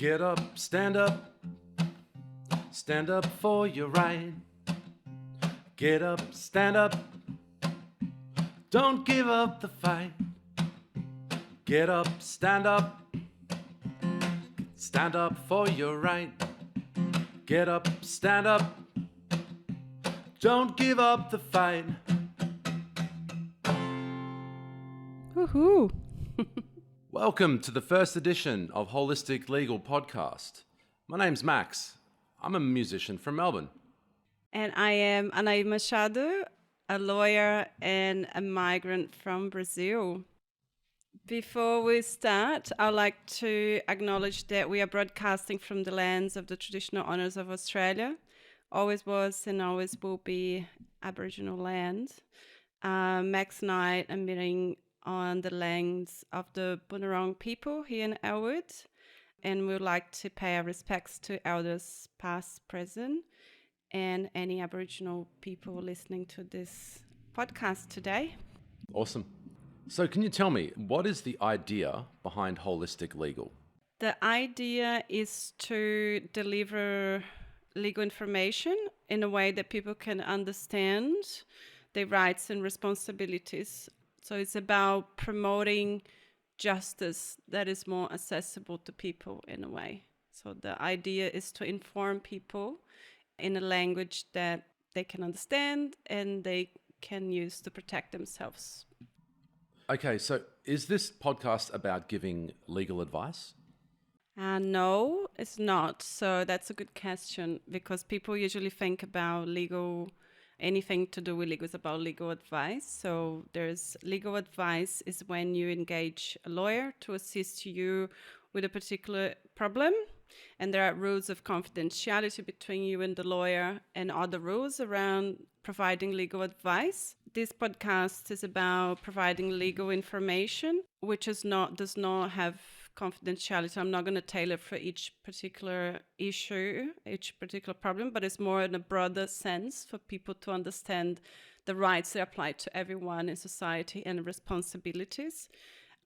Get up, stand up for your right. Get up, stand up, don't give up the fight. Get up, stand up for your right. Get up, stand up, don't give up the fight. Woohoo! Welcome to the first edition of Holistic Legal Podcast. My name's Max. I'm a musician from Melbourne. And I am Anaí Machado, a lawyer and a migrant from Brazil. Before we start, I'd like to acknowledge that we are broadcasting from the lands of the traditional owners of Australia. Always was and always will be Aboriginal land. Max and I are meeting on the lands of the Bunurong people here in Elwood, and we would like to pay our respects to elders past, present, and any Aboriginal people listening to this podcast today. Awesome. So can you tell me, what is the idea behind Holistic Legal? The idea is to deliver legal information in a way that people can understand their rights and responsibilities. So it's about promoting justice that is more accessible to people in a way. So the idea is to inform people in a language that they can understand and they can use to protect themselves. Okay, so is this podcast about giving legal advice? No, it's not. So that's a good question because people usually think about anything to do with legal is about legal advice. So there's legal advice is when you engage a lawyer to assist you with a particular problem. And there are rules of confidentiality between you and the lawyer and other rules around providing legal advice. This podcast is about providing legal information, which does not have confidentiality. I'm not going to tailor for each particular issue, each particular problem, but it's more in a broader sense for people to understand the rights that apply to everyone in society and responsibilities.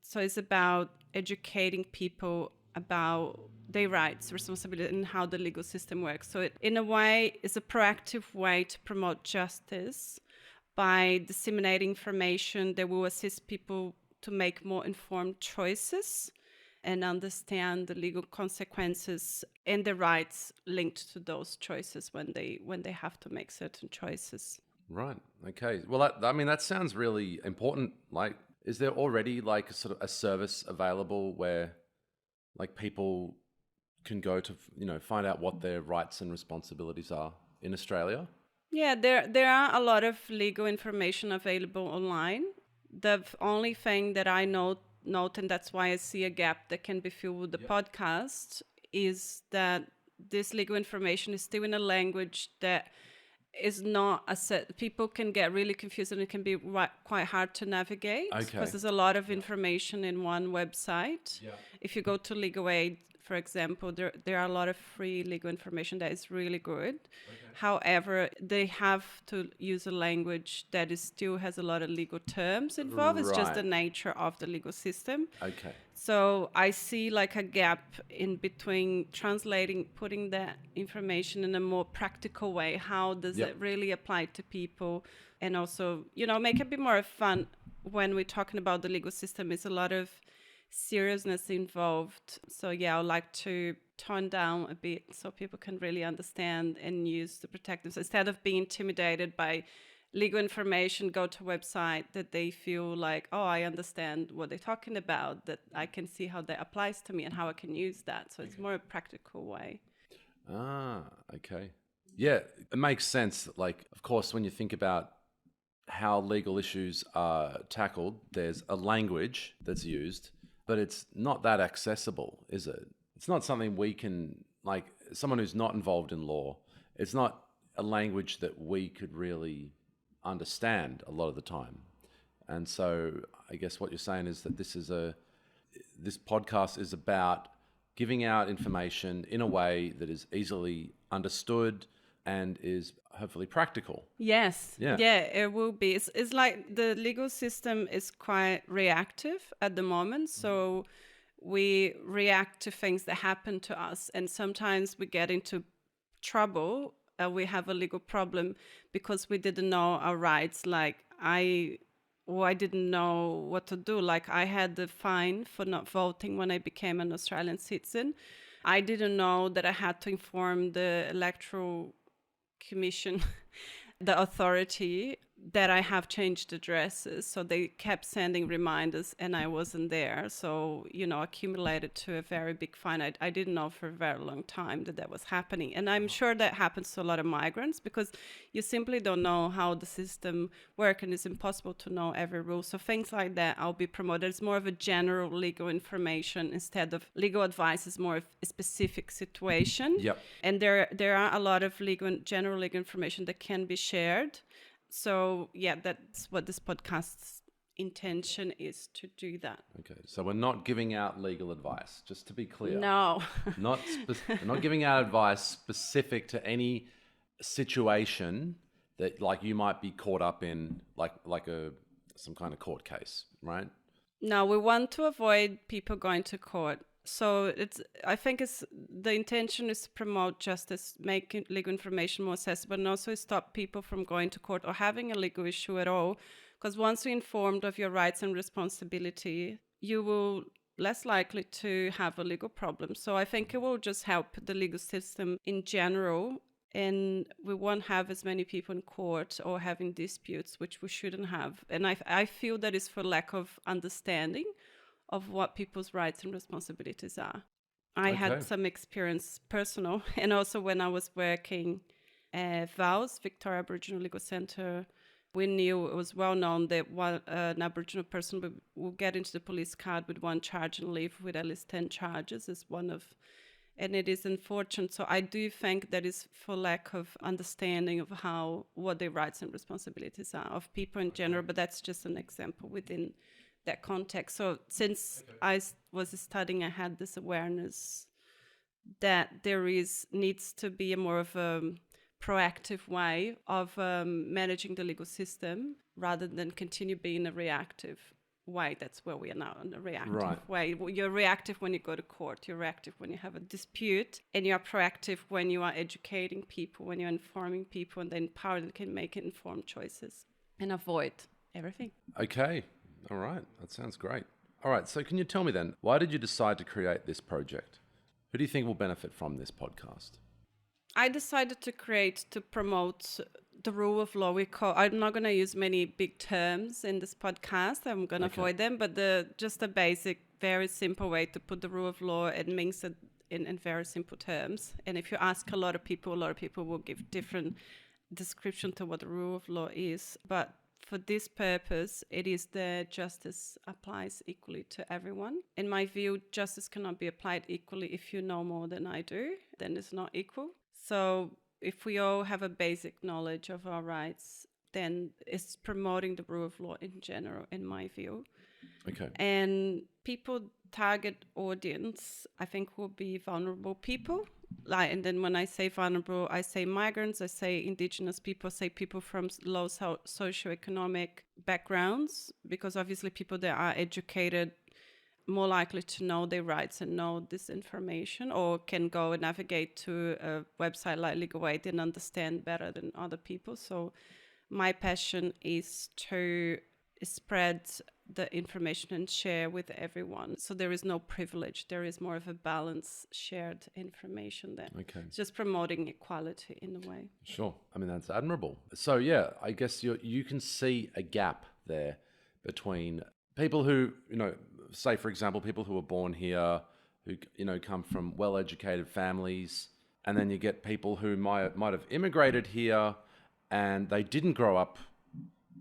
So it's about educating people about their rights, responsibility, and how the legal system works. So in a way, it's a proactive way to promote justice by disseminating information that will assist people to make more informed choices and understand the legal consequences and the rights linked to those choices when they have to make certain choices. Right. Okay. Well, that sounds really important. Like, is there already like sort of a service available where like people can go to, find out what their rights and responsibilities are in Australia? Yeah, there are a lot of legal information available online. The only thing that I note, and that's why I see a gap that can be filled with the podcast, is that this legal information is still in a language that is not people can get really confused and it can be quite hard to navigate because there's a lot of information in one website. Yeah. If you go to Legal Aid, for example, there are a lot of free legal information that is really good. Okay. However, they have to use a language that still has a lot of legal terms involved. Right. It's just the nature of the legal system. Okay. So I see like a gap in between putting that information in a more practical way. How does it really apply to people? And also, make it a bit more fun when we're talking about the legal system. It's a lot of seriousness involved. So I'd like to tone down a bit so people can really understand and use to protect themselves. Instead of being intimidated by legal information, go to a website that they feel like, oh, I understand what they're talking about, that I can see how that applies to me and how I can use that. So it's more a practical way. Okay. Yeah, it makes sense. Like, of course, when you think about how legal issues are tackled, there's a language that's used, but it's not that accessible, is it? It's not something we can, like, someone who's not involved in law, it's not a language that we could really understand a lot of the time. And so I guess what you're saying is that this podcast is about giving out information in a way that is easily understood and is hopefully practical. Yes. Yeah, it will be. It's like the legal system is quite reactive at the moment. So we react to things that happen to us. And sometimes we get into trouble, we have a legal problem because we didn't know our rights. Like I didn't know what to do. Like I had the fine for not voting when I became an Australian citizen. I didn't know that I had to inform the Electoral Commission, the authority, that I have changed addresses. So they kept sending reminders and I wasn't there. So, accumulated to a very big fine. I didn't know for a very long time that was happening. And I'm sure that happens to a lot of migrants because you simply don't know how the system works and it's impossible to know every rule. So things like that I'll be promoted. It's more of a general legal information instead of legal advice is more of a specific situation. Yep. And there are a lot of general legal information that can be shared. So, yeah, that's what this podcast's intention is, to do that. Okay, so we're not giving out legal advice, just to be clear. No. We're not giving out advice specific to any situation that, like, you might be caught up in, like some kind of court case, right? No, we want to avoid people going to court. So I think the intention is to promote justice, make legal information more accessible, and also stop people from going to court or having a legal issue at all. Because once you're informed of your rights and responsibility, you will less likely to have a legal problem. So I think it will just help the legal system in general, and we won't have as many people in court or having disputes, which we shouldn't have. And I feel that is for lack of understanding of what people's rights and responsibilities are. I had some experience personal, and also when I was working at VALS, Victoria Aboriginal Legal Centre, we knew, it was well known that an Aboriginal person will get into the police card with one charge and leave with at least 10 charges and it is unfortunate. So I do think that is for lack of understanding of what their rights and responsibilities are of people in general, but that's just an example within that context. So since I was studying, I had this awareness that there needs to be a more of a proactive way of managing the legal system rather than continue being a reactive way. That's where we are now, in a reactive way. You're reactive when you go to court, you're reactive when you have a dispute, and you're proactive when you are educating people, when you're informing people, and then empowered and can make informed choices and avoid everything. Okay. All right. That sounds great. All right. So can you tell me then, why did you decide to create this project? Who do you think will benefit from this podcast? I decided to promote the rule of law. I'm not going to use many big terms in this podcast. I'm going to avoid them, but just a basic, very simple way to put the rule of law, it means it in very simple terms. And if you ask a lot of people will give different description to what the rule of law is. But for this purpose, it is that justice applies equally to everyone. In my view, justice cannot be applied equally if you know more than I do, then it's not equal. So if we all have a basic knowledge of our rights, then it's promoting the rule of law in general, in my view. Okay. And people target audience, I think, will be vulnerable people. And then when I say vulnerable, I say migrants, I say Indigenous people, I say people from low socioeconomic backgrounds, because obviously people that are educated more likely to know their rights and know this information, or can go and navigate to a website like Legal Aid and understand better than other people. So my passion is to spread the information and share with everyone. So there is no privilege. There is more of a balanced shared information then. Okay. It's just promoting equality in a way. Sure. I mean, that's admirable. So yeah, I guess you can see a gap there between people who, say for example, people who are born here, who, come from well-educated families, and then you get people who might have immigrated here and they didn't grow up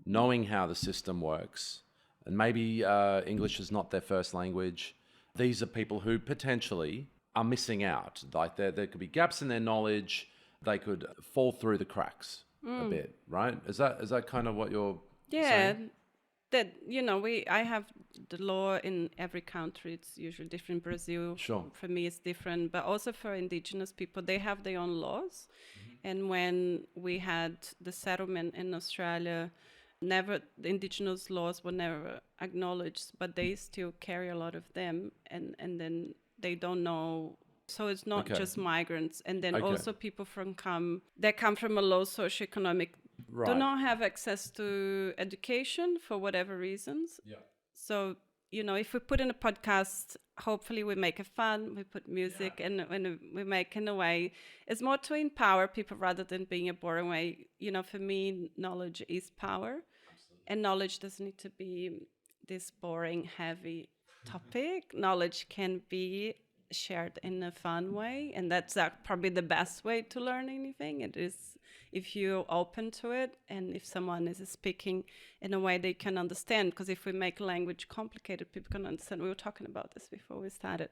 knowing how the system works, and maybe English is not their first language. These are people who potentially are missing out. Like there could be gaps in their knowledge. They could fall through the cracks a bit, right? Is that kind of what you're saying? That, I have the law in every country. It's usually different. Brazil, Sure. For me, it's different. But also for Indigenous people, they have their own laws. Mm-hmm. And when we had the settlement in Australia, Never, the indigenous laws were never acknowledged, but they still carry a lot of them, and then they don't know. So it's not Okay. just migrants, and then Okay. also people that come from a low socioeconomic do Right. not have access to education for whatever reasons. Yeah. So, if we put in a podcast, hopefully we make it fun, we put music, and when we make in a way, it's more to empower people rather than being a boring way. For me, knowledge is power. And knowledge doesn't need to be this boring, heavy topic. Knowledge can be shared in a fun way. And that's probably the best way to learn anything. It is if you're open to it and if someone is speaking in a way they can understand. Because if we make language complicated, people can understand. We were talking about this before we started.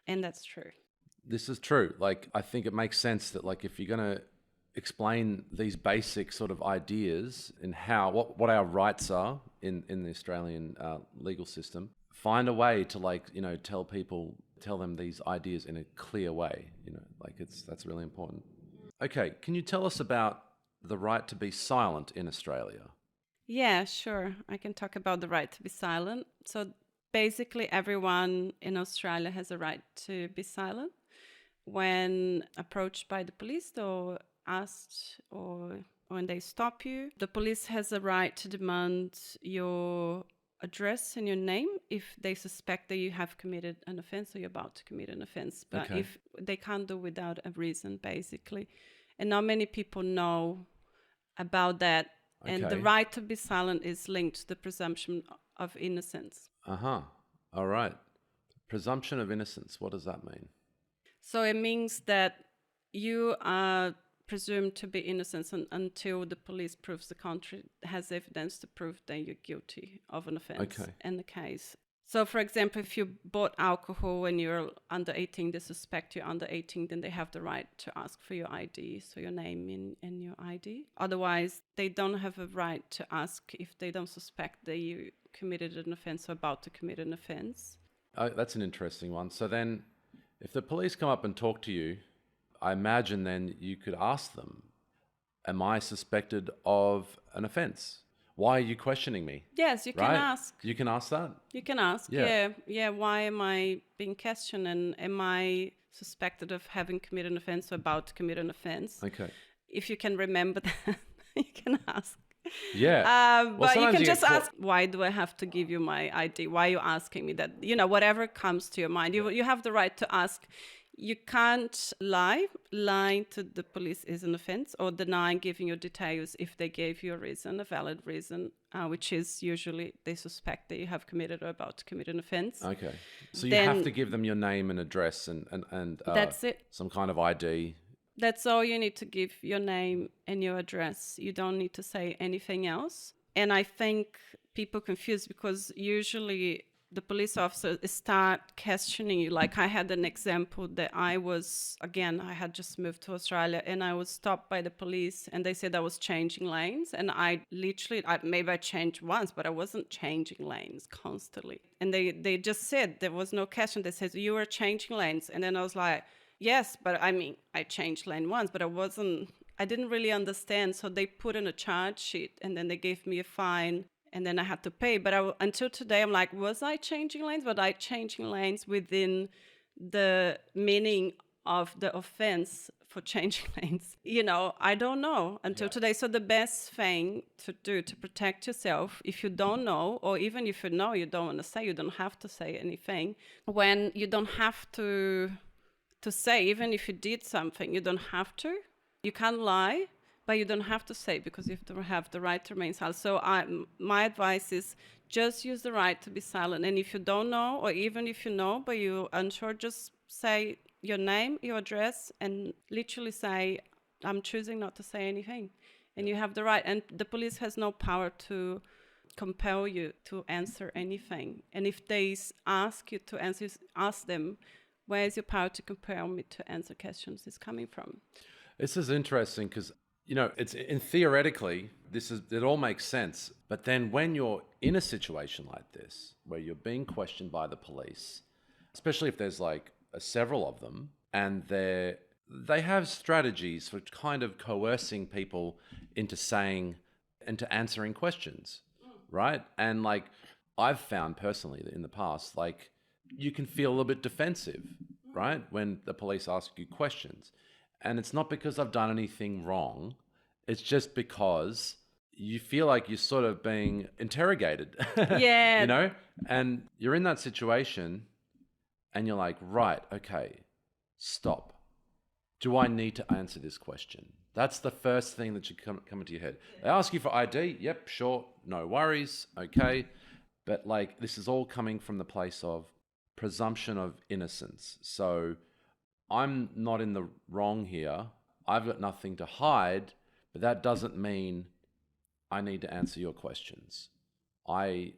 And that's true. This is true. Like, I think it makes sense that, like, if you're going to explain these basic sort of ideas and what our rights are in the Australian legal system, find a way to, like, tell them these ideas in a clear way. Like, that's really important. Okay, can you tell us about the right to be silent in Australia? Yeah, sure. I can talk about the right to be silent. So basically, everyone in Australia has a right to be silent. When approached by the police or asked or when they stop you, the police has a right to demand your address and your name if they suspect that you have committed an offense or you're about to commit an offense. But Okay. if they can't do without a reason, basically. And not many people know about that. And the Okay. right to be silent is linked to the presumption of innocence. Uh-huh. All right. Presumption of innocence. What does that mean? So it means that you are presumed to be innocent until the police proves the contrary, has evidence to prove that you're guilty of an offense in the case. So, for example, if you bought alcohol when you're under 18, they suspect you're under 18, then they have the right to ask for your ID, so your name and your ID. Otherwise, they don't have a right to ask if they don't suspect that you committed an offense or about to commit an offense. That's an interesting one. So then, if the police come up and talk to you, I imagine then you could ask them, am I suspected of an offense? Why are you questioning me? Yes, you can Right? ask. You can ask that? You can ask, Yeah. yeah. Why am I being questioned, and am I suspected of having committed an offense or about to commit an offense? Okay. If you can remember that, you can ask. Yeah. Well, But you sometimes can get just ask, why do I have to give you my ID? Why are you asking me that? Whatever comes to your mind, you have the right to ask. You can't lie. Lying to the police is an offense, or denying giving you details if they gave you a reason, a valid reason, which is usually they suspect that you have committed or about to commit an offense. Okay. So you Then- have to give them your name and address and That's it. some kind of ID. That's all you need to give, your name and your address. You don't need to say anything else. And I think people confuse because usually the police officer start questioning you. Like I had an example that I had just moved to Australia and I was stopped by the police and they said I was changing lanes. And maybe I changed once, but I wasn't changing lanes constantly. And they just said, there was no question. They said, you were changing lanes. And then I was like, yes, but I mean, I changed lane once, but I didn't really understand. So they put in a charge sheet and then they gave me a fine and then I had to pay. But until today, I'm like, was I changing lanes? Was I changing lanes within the meaning of the offense for changing lanes? I don't know until today. So the best thing to do to protect yourself, if you don't know, or even if you know, you don't want to say, you don't have to say anything. When you don't have to say, even if you did something, you don't have to. You can't lie, but you don't have to say because you have the right to remain silent. So my advice is just use the right to be silent. And if you don't know, or even if you know, but you're unsure, just say your name, your address, and literally say, I'm choosing not to say anything. And you have the right. And the police has no power to compel you to answer anything. And if they ask you to answer, ask them, where is your power to compel me to answer questions is coming from? This is interesting because, it's theoretically, it all makes sense. But then when you're in a situation like this, where you're being questioned by the police, especially if there's like several of them, and they have strategies for kind of coercing people into saying into answering questions, right? And like I've found personally that in the past, like you can feel a little bit defensive, right? When the police ask you questions. And it's not because I've done anything wrong. It's just because you feel like you're sort of being interrogated, Yeah. you know? And you're in that situation and you're like, right, okay, stop. Do I need to answer this question? That's the first thing that should come into your head. They ask you for ID. Yep, sure. No worries. Okay. But like, this is all coming from the place of presumption of innocence. So I'm not in the wrong here. I've got nothing to hide, but that doesn't mean I need to answer your questions. I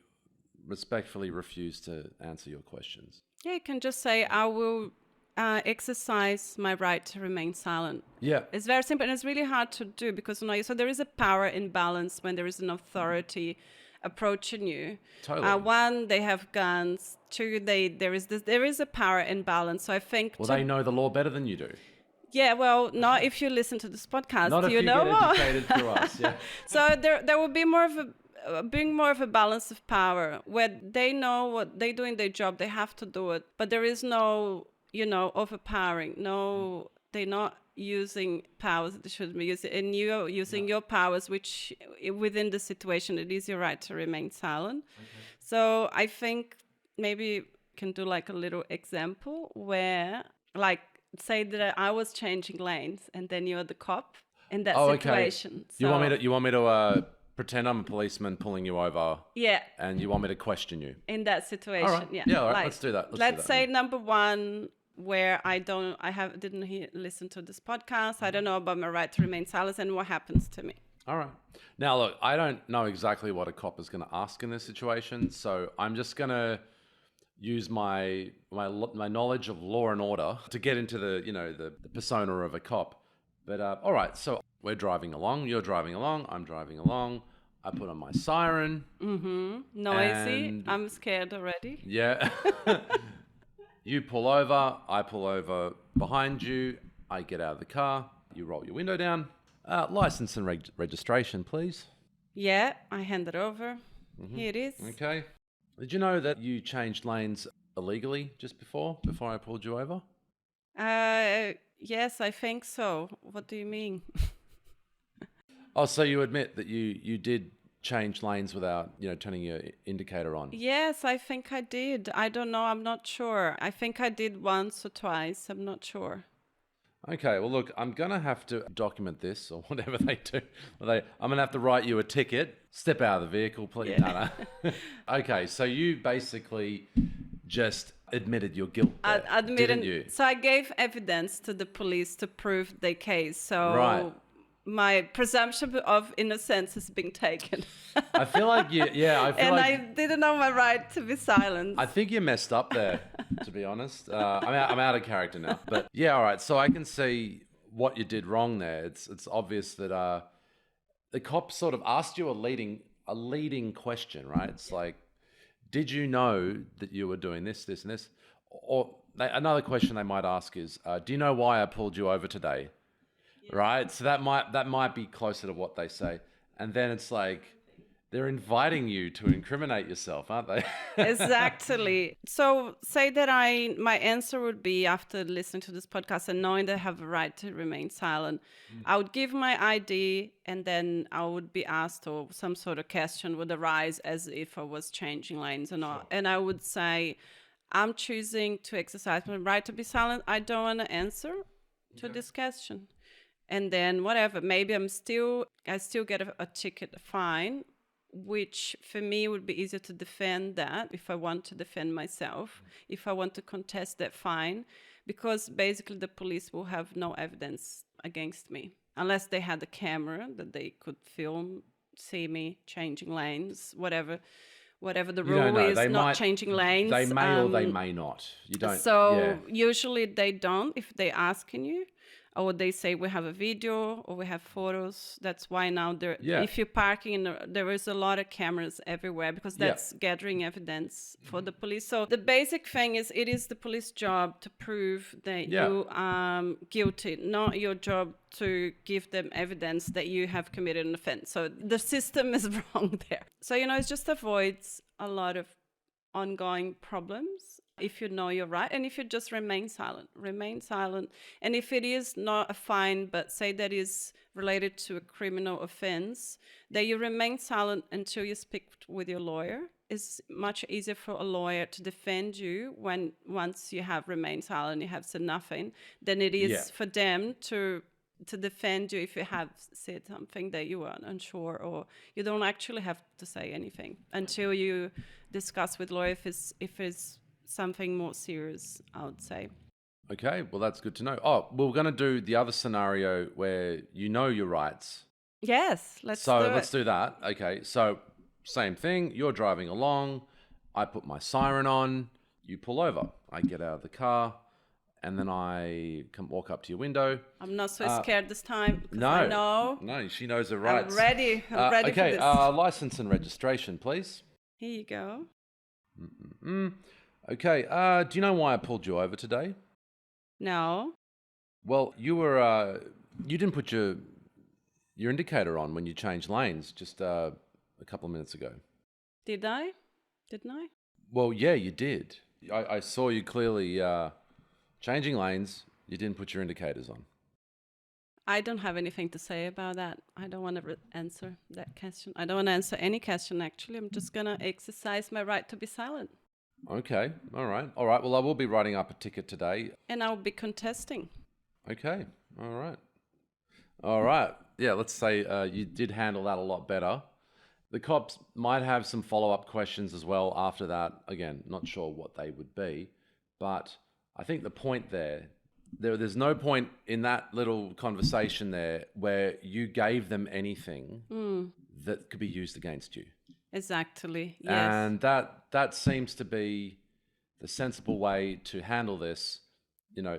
respectfully refuse to answer your questions. Yeah, you can just say, I will exercise my right to remain silent. Yeah. It's very simple, and it's really hard to do because so there is a power imbalance when there is an authority approaching you. Totally. One, they have guns. Two, there is a power imbalance. So I think They know the law better than you do. Yeah, well, not if you listen to this podcast. Not if you know get more. educated through us. Yeah. So there will be more of being more of a balance of power where they know what they do in their job, they have to do it, but there is no, overpowering. No, they're not using powers that they shouldn't be using, and you're using your powers, which within the situation, it is your right to remain silent. Okay. So I think maybe can do like a little example where, like, say that I was changing lanes and then you're the cop in that situation. Okay. You want me to pretend I'm a policeman pulling you over. Yeah. And you want me to question you in that situation. All right. Yeah. Yeah. All right. Like, Let's do that. Let's say number one, where didn't listen to this podcast. I don't know about my right to remain silent and what happens to me. All right. Now, look, I don't know exactly what a cop is going to ask in this situation, so I'm just going to use my knowledge of law and order to get into the persona of a cop. But all right, so we're driving along. You're driving along. I'm driving along. I put on my siren. Mm-hmm. Noisy. And I'm scared already. Yeah. You pull over. I pull over behind you. I get out of the car. You roll your window down. License and registration, please. Yeah, I hand it over. Mm-hmm. Here it is. Okay. Did you know that you changed lanes illegally just before I pulled you over? Yes, I think so. What do you mean? Oh, so you admit that you did change lanes without, turning your indicator on? Yes, I think I did. I don't know. I'm not sure. I think I did once or twice. I'm not sure. Okay, well, look, I'm going to have to document this or whatever they do. I'm going to have to write you a ticket. Step out of the vehicle, please. Yeah. No. Okay, so you basically just admitted your guilt there, didn't you? So I gave evidence to the police to prove their case. So right. My presumption of innocence is being taken. I feel like I didn't know my right to be silent. I think you messed up there, to be honest. I'm out of character now. But yeah, all right. So I can see what you did wrong there. It's obvious that the cop sort of asked you a leading question, right? It's like, did you know that you were doing this, this, and this? Or another question they might ask is, do you know why I pulled you over today? Yeah. Right? So that might be closer to what they say. And then it's like, they're inviting you to incriminate yourself, aren't they? Exactly. So say that my answer would be, after listening to this podcast and knowing that I have a right to remain silent, I would give my ID and then I would be asked, or some sort of question would arise as if I was changing lanes or not. Sure. And I would say, I'm choosing to exercise my right to be silent. I don't want to answer to this question. And then whatever, maybe I still get a ticket, a fine, which for me would be easier to defend that if I want to defend myself, if I want to contest that fine, because basically the police will have no evidence against me unless they had a camera that they could film, see me changing lanes, whatever the rule is, changing lanes. They may or they may not. You don't. So usually they don't if they're asking you. or they say we have a video or we have photos. That's why now Yeah. if you're parking there is a lot of cameras everywhere, because Yeah. that's gathering evidence for the police. So the basic thing is, it is the police job to prove that Yeah. you are guilty, not your job to give them evidence that you have committed an offense. So the system is wrong there. So, it just avoids a lot of ongoing problems if you know you're right, and if you just remain silent. And if it is not a fine, but say that is related to a criminal offense, that you remain silent until you speak with your lawyer. It's much easier for a lawyer to defend you once you have remained silent, you have said nothing, than it is for them to defend you if you have said something that you are unsure, or you don't actually have to say anything until you discuss with lawyer if it's something more serious, I would say. Okay, well, that's good to know. Oh, we're going to do the other scenario where you know your rights. Yes, let's do that. Okay, so same thing. You're driving along. I put my siren on. You pull over. I get out of the car, and then I walk up to your window. I'm not so scared this time. No, I know. No, she knows her rights. I'm ready. I'm ready okay, for this. license and registration, please. Here you go. Okay, do you know why I pulled you over today? No. Well, you didn't put your indicator on when you changed lanes just a couple of minutes ago. Did I? Didn't I? Well, yeah, you did. I saw you clearly changing lanes. You didn't put your indicators on. I don't have anything to say about that. I don't want to answer that question. I don't want to answer any question, actually. I'm just going to exercise my right to be silent. Okay, all right. Well, I will be writing up a ticket today. And I'll be contesting. Okay, all right. Yeah, let's say you did handle that a lot better. The cops might have some follow-up questions as well after that. Again, not sure what they would be, but I think the point there's no point in that little conversation there where you gave them anything that could be used against you. Exactly. Yes. And that seems to be the sensible way to handle this,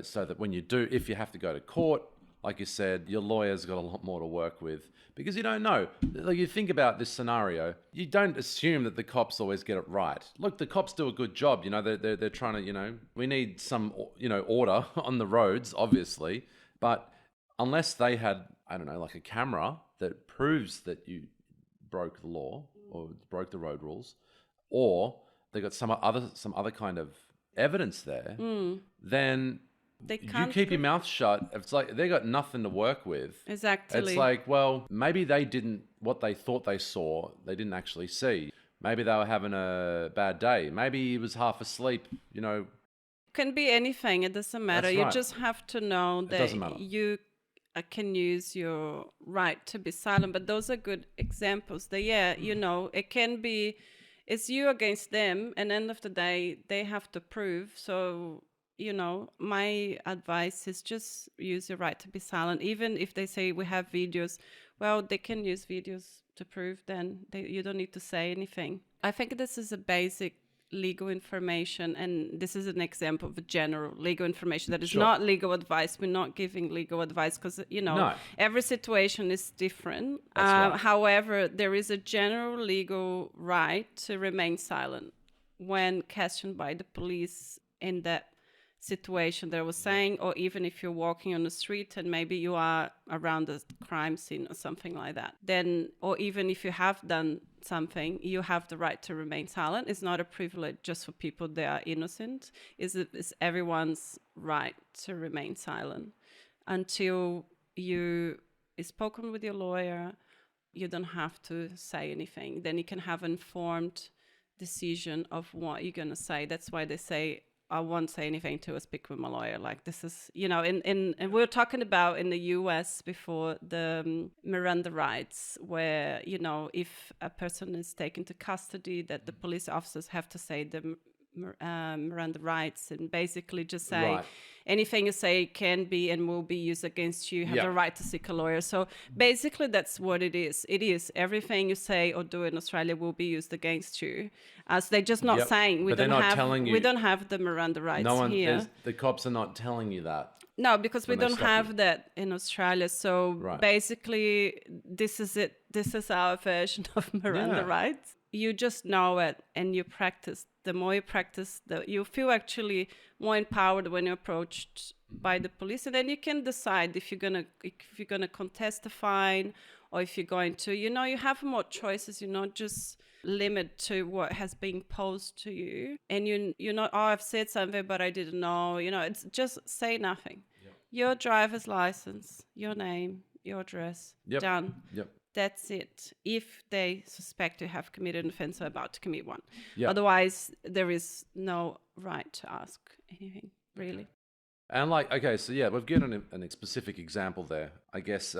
so that when if you have to go to court, like you said, your lawyer's got a lot more to work with, because you don't know. Like, you think about this scenario, you don't assume that the cops always get it right. Look, the cops do a good job. They're trying to, we need some, order on the roads, obviously. But unless they had, I don't know, like a camera that proves that you broke the law or broke the road rules, or they got some other kind of evidence there, then They you can't keep your mouth shut. It's like they got nothing to work with. Exactly. It's like, well, maybe they didn't, what they thought they saw, they didn't actually see. Maybe they were having a bad day. Maybe he was half asleep, Can be anything. It doesn't matter. That's You right. just have to know doesn't matter. that you can use your right to be silent. But those are good examples. That, it can be, it's you against them. And end of the day, they have to prove. So, my advice is just use your right to be silent. Even if they say we have videos, well, they can use videos to prove, then you don't need to say anything. I think this is a basic legal information, and this is an example of a general legal information that is not legal advice. We're not giving legal advice because, No. every situation is different. That's right. However, there is a general legal right to remain silent when questioned by the police in that situation that I was saying, or even if you're walking on the street and maybe you are around a crime scene or something like that, then, or even if you have done something, you have the right to remain silent. It's not a privilege just for people that are innocent. It's everyone's right to remain silent until you spoken with your lawyer. You don't have to say anything. Then you can have an informed decision of what you're going to say. That's why they say, I won't say anything till I speak with my lawyer. Like, this is, and we were talking about in the US before the Miranda rights, where, if a person is taken to custody, that the police officers have to say the Miranda rights, and basically just say anything you say can be and will be used against you. You have the right to seek a lawyer. So basically that's what it is. It is everything you say or do in Australia will be used against you. As they're just not saying we But they're don't not have telling you- we don't have the Miranda rights here. The cops are not telling you that. No, because we when they don't stop you. have that in Australia. So Right. basically, this is it. This is our version of Miranda Yeah. rights. You just know it and you practice. The more you practice, you feel actually more empowered when you're approached by the police, and then you can decide if you're gonna contest the fine, or if you're going to, you have more choices. You're not just limit to what has been posed to you, and you're not, oh, I've said something but I didn't know. It's just say nothing. Your driver's license, your name, your address, Yep. done. Yep. That's it. If they suspect you have committed an offense or about to commit one. Yeah. Otherwise, there is no right to ask anything, really. And like, okay, so yeah, we've given a specific example there. I guess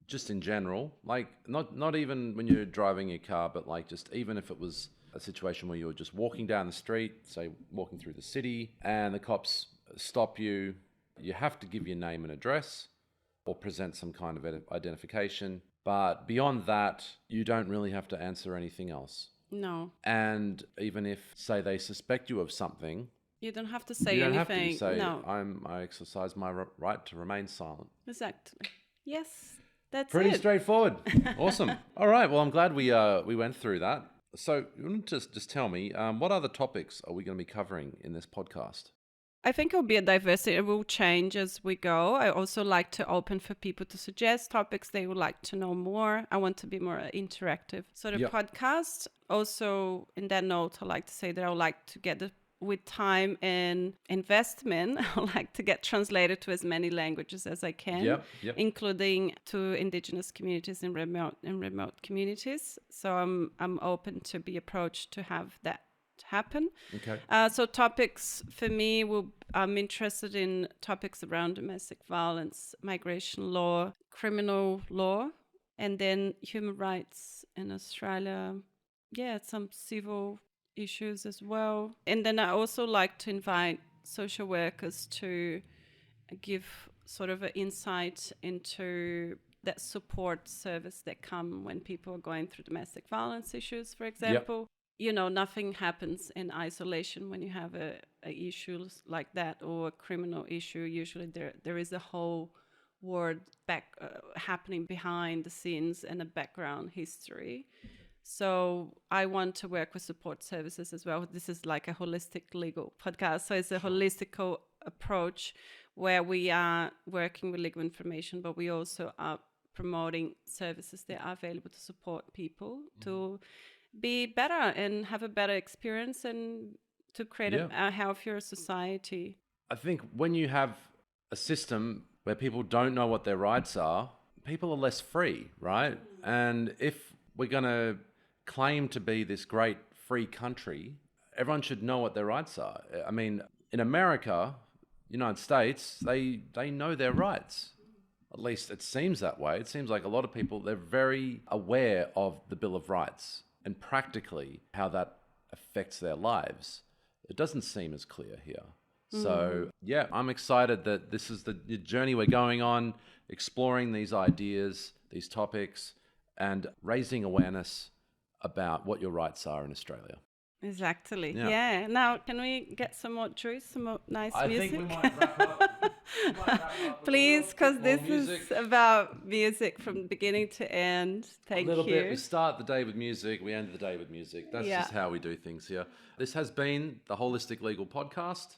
just in general, like not even when you're driving your car, but like just even if it was a situation where you're just walking down the street, say walking through the city, and the cops stop you, you have to give your name and address or present some kind of identification. But beyond that, you don't really have to answer anything else. No, And even if, say, they suspect you of something, you don't have to say you don't anything. have to say, No, I exercise my right to remain silent. exactly. Yes, that's Pretty it. straightforward. Awesome. All right. Well, I'm glad we went through that. So, you want to just tell me, what other topics are we going to be covering in this podcast? I think it'll be a diversity. It will change as we go. I also like to open for people to suggest topics they would like to know more. I want to be more interactive. So the Yep. podcast, also in that note, I like to say that I would like to get with time and investment, I would like to get translated to as many languages as I can, Yep. including to Indigenous communities and remote communities. So I'm open to be approached to have that happen. Okay. So topics for me, I'm interested in topics around domestic violence, migration law, criminal law, and then human rights in Australia. Yeah, some civil issues as well. And then I also like to invite social workers to give sort of an insight into that support service that come when people are going through domestic violence issues, for example. Nothing happens in isolation when you have a issue like that or a criminal issue. Usually there is a whole world happening behind the scenes and a background history. So I want to work with support services as well. This is like a holistic legal podcast. So it's a holistic approach where we are working with legal information, but we also are promoting services that are available to support people to be better and have a better experience and to create a healthier society. I think when you have a system where people don't know what their rights are, people are less free, right? And if we're going to claim to be this great free country, everyone should know what their rights are. I mean, in America, United States, they know their rights. At least it seems that way. It seems like a lot of people, they're very aware of the Bill of Rights and practically how that affects their lives. It doesn't seem as clear here. So, yeah, I'm excited that this is the journey we're going on, exploring these ideas, these topics, and raising awareness about what your rights are in Australia. Exactly. Yeah. Yeah. Now, can we get some more juice, some more nice music? think we might wrap up. Please, because more this music. is about music from beginning to end. Thank A little you. bit. We start the day with music, we end the day with music. That's Yeah. just how we do things here. This has been the Holistic Legal Podcast,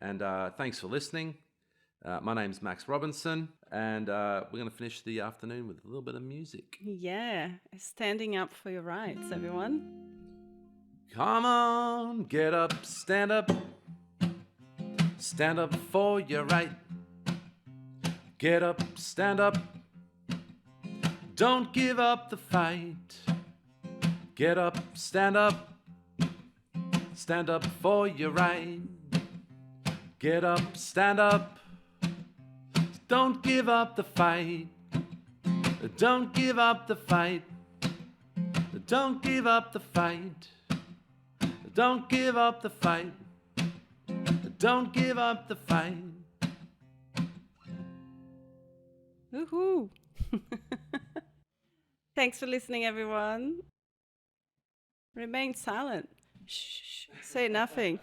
and thanks for listening. My name's Max Robinson, and we're going to finish the afternoon with a little bit of music. Yeah. Standing up for your rights, everyone. Come on, get up, stand up. Stand up for your right. Get up, stand up. Don't give up the fight. Get up, stand up. Stand up for your right. Get up, stand up. Don't give up the fight. Don't give up the fight. Don't give up the fight. Don't give up the fight. Don't give up the fight. Woohoo! Thanks for listening, everyone. Remain silent. Shh, say nothing.